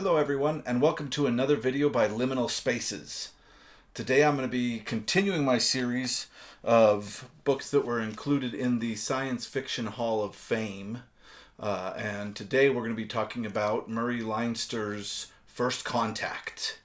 Hello everyone, and welcome to another video by Liminal Spaces. Today I'm going to be continuing my series of books that were included in the Science Fiction Hall of Fame. And today we're going to be talking about Murray Leinster's First Contact.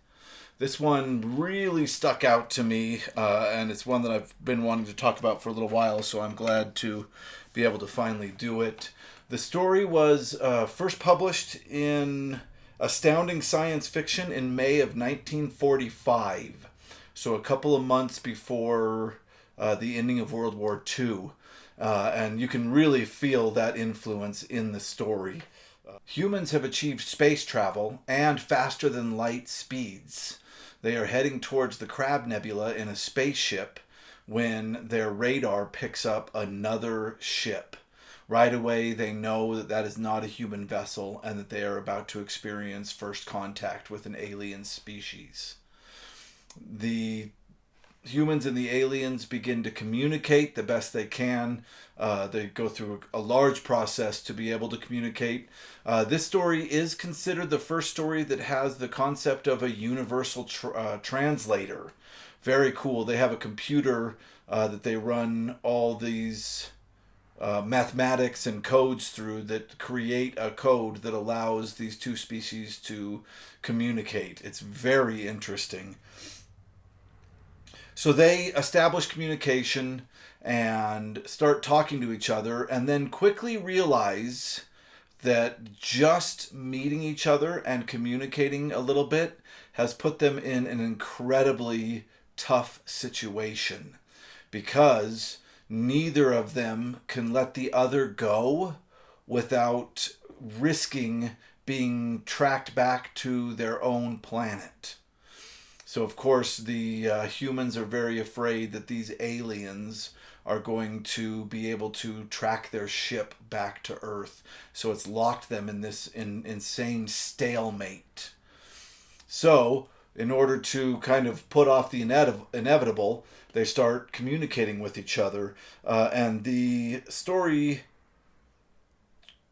This one really stuck out to me, and it's one that I've been wanting to talk about for a little while, so I'm glad to be able to finally do it. The story was first published in Astounding Science Fiction in May of 1945, so a couple of months before the ending of World War II. And you can really feel that influence in the story. Humans have achieved space travel and faster than light speeds. They are heading towards the Crab Nebula in a spaceship when their radar picks up another ship. Right away, they know that that is not a human vessel and that they are about to experience first contact with an alien species. The humans and the aliens begin to communicate the best they can. They go through a large process to be able to communicate. This story is considered the first story that has the concept of a universal translator. Very cool. They have a computer that they run all these mathematics and codes through that create a code that allows these two species to communicate. It's very interesting. So they establish communication and start talking to each other, and then quickly realize that just meeting each other and communicating a little bit has put them in an incredibly tough situation, because neither of them can let the other go without risking being tracked back to their own planet. So, of course, the humans are very afraid that these aliens are going to be able to track their ship back to Earth. So it's locked them in this insane stalemate. So, in order to kind of put off the inevitable, they start communicating with each other. And the story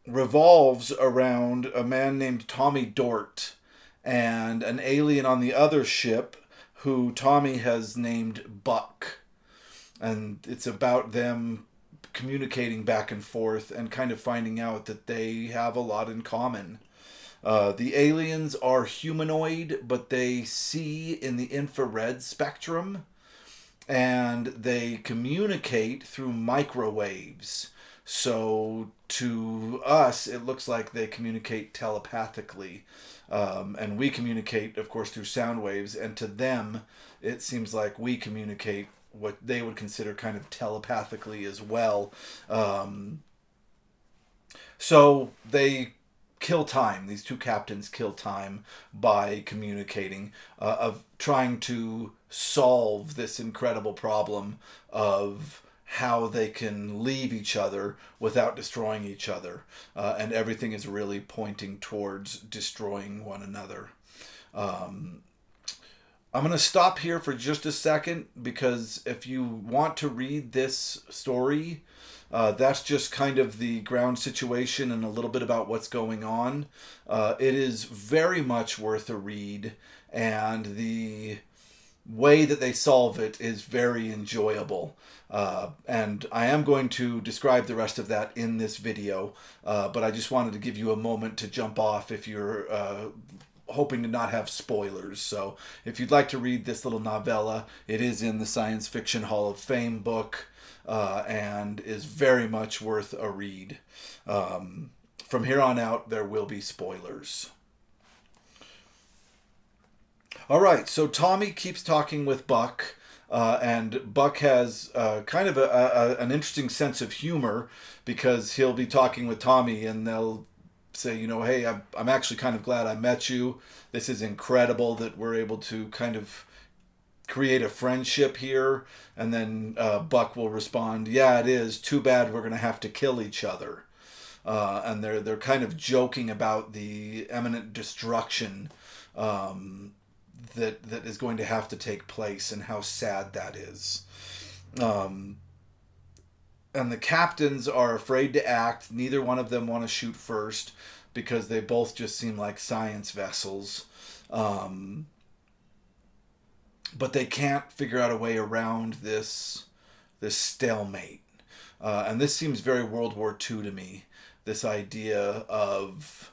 revolves around a man named Tommy Dort and an alien on the other ship who Tommy has named Buck. And it's about them communicating back and forth and kind of finding out that they have a lot in common. The aliens are humanoid, but they see in the infrared spectrum, and they communicate through microwaves. So to us, it looks like they communicate telepathically. And we communicate, of course, through sound waves. And to them, it seems like we communicate what they would consider kind of telepathically as well. So they kill time. These two captains kill time by communicating, of trying to solve this incredible problem of how they can leave each other without destroying each other. And everything is really pointing towards destroying one another. I'm going to stop here for just a second, because if you want to read this story, that's just kind of the ground situation and a little bit about what's going on. It is very much worth a read, and the way that they solve it is very enjoyable. And I am going to describe the rest of that in this video, but I just wanted to give you a moment to jump off if you're hoping to not have spoilers. So if you'd like to read this little novella, it is in the Science Fiction Hall of Fame book, and is very much worth a read. From here on out, there will be spoilers. All right, so Tommy keeps talking with Buck, and Buck has kind of an interesting sense of humor, because he'll be talking with Tommy and they'll say, you know, hey, I'm actually kind of glad I met you. This is incredible that we're able to kind of create a friendship here. And then Buck will respond, yeah, it is. Too bad we're going to have to kill each other. And they're kind of joking about the imminent destruction that is going to have to take place and how sad that is. And the captains are afraid to act. Neither one of them want to shoot first. because they both just seem like science vessels. Um, but they can't figure out a way around this stalemate. And this seems very World War II to me. This idea of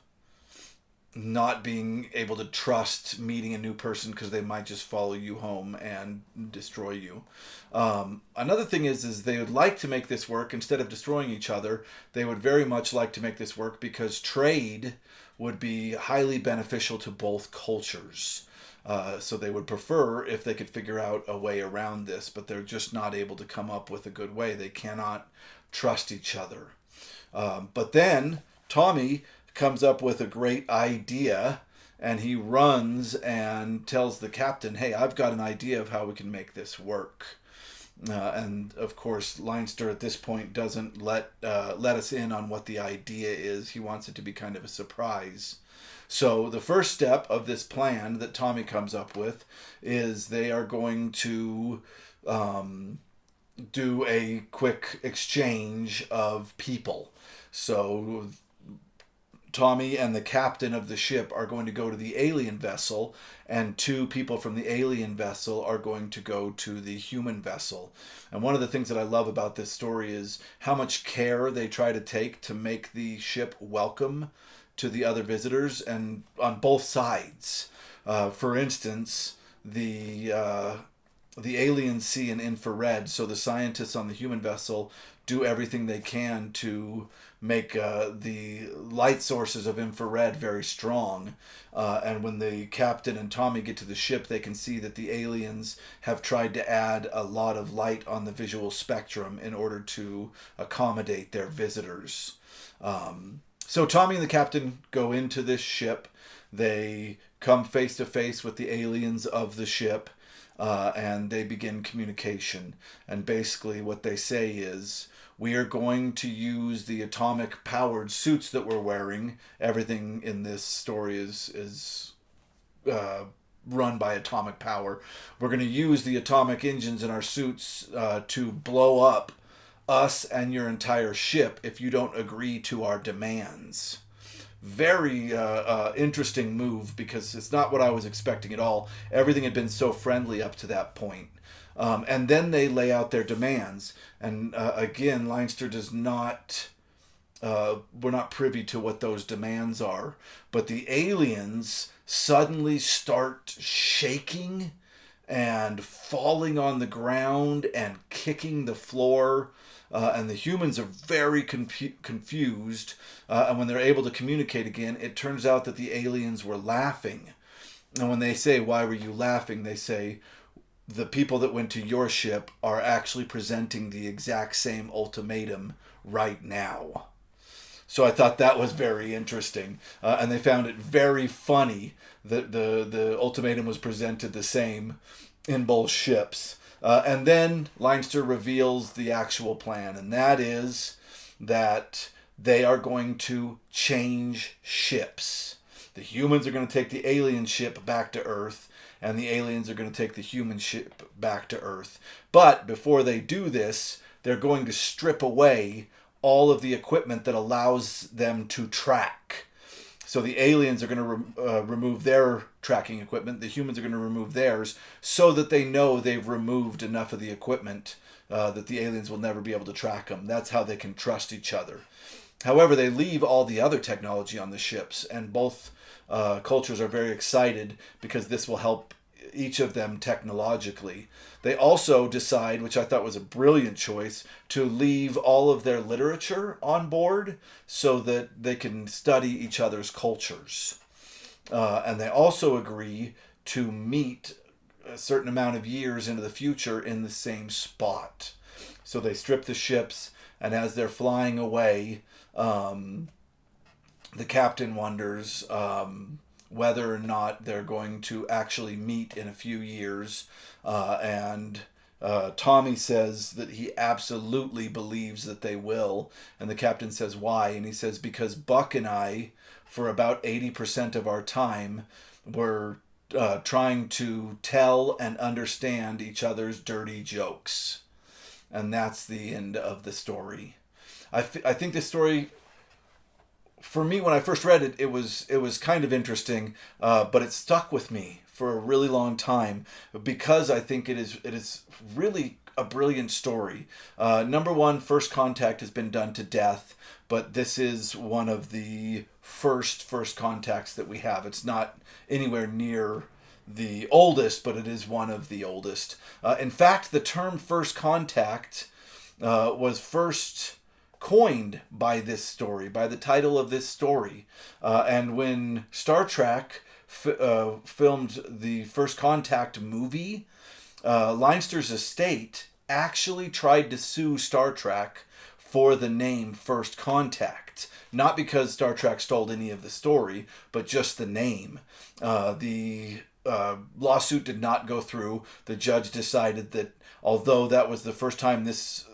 not being able to trust meeting a new person because they might just follow you home and destroy you. Another thing is they would like to make this work instead of destroying each other. They would very much like to make this work because trade would be highly beneficial to both cultures. So they would prefer if they could figure out a way around this, but they're just not able to come up with a good way. They cannot trust each other. But then Tommy comes up with a great idea, and he runs and tells the captain, hey, I've got an idea of how we can make this work. And of course, Leinster at this point doesn't let us in on what the idea is. He wants it to be kind of a surprise. So the first step of this plan that Tommy comes up with is they are going to do a quick exchange of people. So Tommy and the captain of the ship are going to go to the alien vessel, and two people from the alien vessel are going to go to the human vessel. And one of the things that I love about this story is how much care they try to take to make the ship welcome to the other visitors, and on both sides. For instance, the aliens see in infrared, so the scientists on the human vessel do everything they can to make the light sources of infrared very strong. And when the captain and Tommy get to the ship, they can see that the aliens have tried to add a lot of light on the visual spectrum in order to accommodate their visitors. So Tommy and the captain go into this ship. They come face to face with the aliens of the ship, and they begin communication. And basically what they say is, we are going to use the atomic powered suits that we're wearing. Everything in this story is run by atomic power. We're going to use the atomic engines in our suits to blow up us and your entire ship if you don't agree to our demands. Very interesting move, because it's not what I was expecting at all. Everything had been so friendly up to that point. And then they lay out their demands. And again, Leinster does not... we're not privy to what those demands are. But the aliens suddenly start shaking and falling on the ground and kicking the floor. And the humans are very confused. And when they're able to communicate again, it turns out that the aliens were laughing. And when they say, why were you laughing? They say, the people that went to your ship are actually presenting the exact same ultimatum right now. So I thought that was very interesting. And they found it very funny that the ultimatum was presented the same in both ships. And then Leinster reveals the actual plan, and that is that they are going to change ships. The humans are going to take the alien ship back to Earth, and the aliens are going to take the human ship back to Earth. But before they do this, they're going to strip away all of the equipment that allows them to track. So the aliens are going to remove their tracking equipment. The humans are going to remove theirs, so that they know they've removed enough of the equipment that the aliens will never be able to track them. That's how they can trust each other. However, they leave all the other technology on the ships, and both cultures are very excited because this will help each of them technologically. They also decide, which I thought was a brilliant choice, to leave all of their literature on board so that they can study each other's cultures. And they also agree to meet a certain amount of years into the future in the same spot. So they strip the ships, and as they're flying away, the captain wonders whether or not they're going to actually meet in a few years. And Tommy says that he absolutely believes that they will. And the captain says, why? And he says, because Buck and I, for about 80% of our time, were trying to tell and understand each other's dirty jokes. And that's the end of the story. I think this story for me, when I first read it, it was kind of interesting, but it stuck with me for a really long time because I think it is really a brilliant story. Number one, First Contact has been done to death, but this is one of the first contacts that we have. It's not anywhere near the oldest, but it is one of the oldest. In fact, the term First Contact was first coined by this story, by the title of this story. And when Star Trek filmed the First Contact movie, Leinster's estate actually tried to sue Star Trek for the name First Contact. Not because Star Trek stole any of the story, but just the name. The lawsuit did not go through. The judge decided that although that was the first time this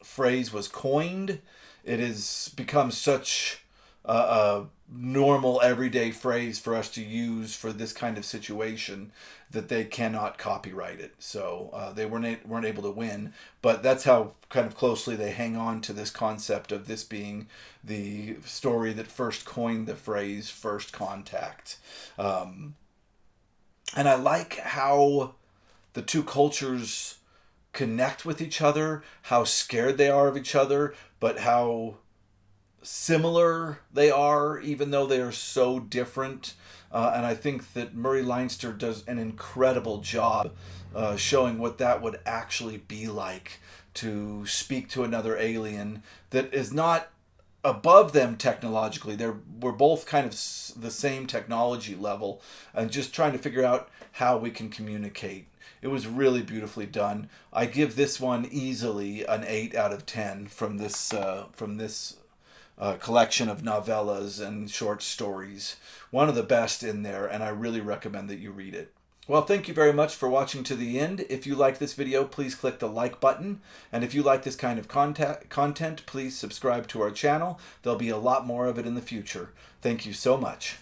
phrase was coined, it has become such a normal everyday phrase for us to use for this kind of situation that they cannot copyright it. So they weren't able to win, but that's how kind of closely they hang on to this concept of this being the story that first coined the phrase First Contact. And I like how the two cultures connect with each other, how scared they are of each other, but how similar they are, even though they are so different. And I think that Murray Leinster does an incredible job showing what that would actually be like to speak to another alien that is not above them technologically. We're both kind of the same technology level, and just trying to figure out how we can communicate. It was really beautifully done. I give this one easily an 8 out of 10 from this collection of novellas and short stories. One of the best in there, and I really recommend that you read it. Well, thank you very much for watching to the end. If you like this video, please click the like button. And if you like this kind of content, please subscribe to our channel. There'll be a lot more of it in the future. Thank you so much.